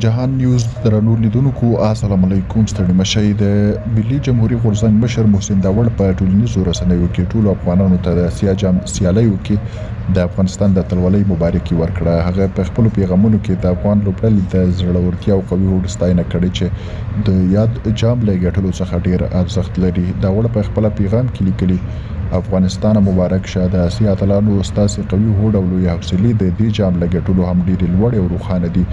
جهان نیوز درنو لیدونکو السلام علیکم. ستړي مشئ. د ملي جمهوریت غورځنګ مشر محسن داوړ په ټولنیزو رسنیو کې ټولو افغانانو ته د اسیا جام سیالیو کې د افغانستان د اتلولۍ مبارکي ورکړه. هغه په خپل پیغامونو کې د افغان لوبډلې د زړورتیا او قوي هوډ ستاینه کړې چې د یاد جام له ګټلو څخه ډیر ارزښت لري. داوړ په خپل پیغام کې لیکلي افغانستان مبارک شه. د اسیا اتلانو ستاسو قوي هوډ او لوی حوصله د دې جام له ګټلو هم ډیر لوړ او روښانه دي.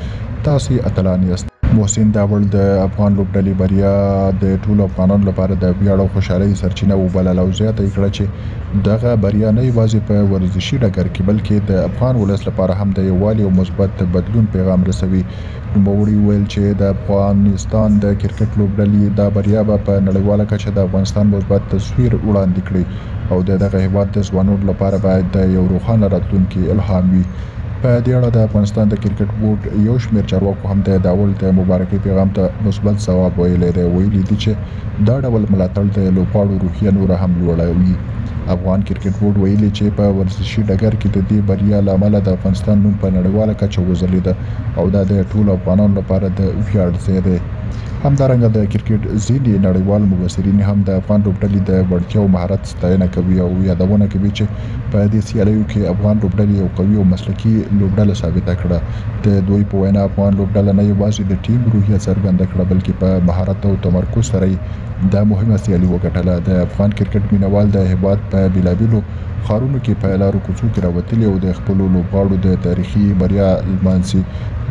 تاسو اتلان یاست. محسن داوړ د افغان لوبډلې بریا د ټولو افغانانو لپاره د ویاړ او خوشحالۍ سرچینه وبلله او زیاته کړه چې دغه بریا نه یوازې په ورزشي ډګر کې بلکې د افغان ولس لپاره هم د یووالي او مثبت بدلون پیغام رسوي. نوموړي ویل چې د افغانستان د کرکټ لوبډلې دا بریا به په نړیواله کچه د افغانستان مثبت تصویر وړاندې کړي او دغه هیواد د ځوانانو لپاره باید د یو روښانه راتلونکي الهام وي. په دې اړه د افغانستان د کرکټ بورډ یو شمېر چارواکو هم د داوړ د مبارکۍ پیغام ته مثبت ځواب ویلی دی. ویلي دي چې دا ډول ملاتړ د لوبغاړو روحیه نوره هم لوړوي. افغان کرکټ بورډ ویلي چې په ورزشي ډګر کې د دې بریا له امله د افغانستان نوم په نړیواله کچه وځلیده او دا د ټولو افغانانو لپاره د ویاړ ځای دی. همدارنګه د کرکټ ځینې نړیوال مبصرین هم د افغان لوبډلې د وړتیا او مهارت ستاینه کوي او یادونه کوي چې په دې سیالیو کې افغان لوبډلې یو قوي او مسلکي لوبډله ثابته کړه. د دوی په وینا افغان لوبډله نه یوازې د ټیم روحیه څرګنده کړه بلکې په مهارت او تمرکز سره دا مهمه سیالي وګټله. د افغان کرکټ مینوال د هیواد په بیلابیلو ښارونو کې په لارو کوڅو کې راوتلي او د خپلو لوبغاړو د تاریخي بریا لمانځي.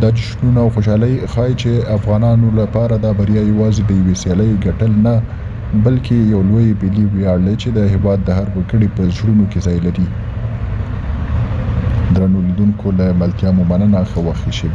دا جشنونه او خوشحالۍ ښایي چې افغانانو لپاره دا بریا یوازې د یوې سیالۍ ګټل نه بلکې یو لوی ملي ویاړ دی چې د هیواد د هر وګړي په زړونو کې ځای لري. درنو لیدونکو له ملتیا مو مننه. ښه وخت شي.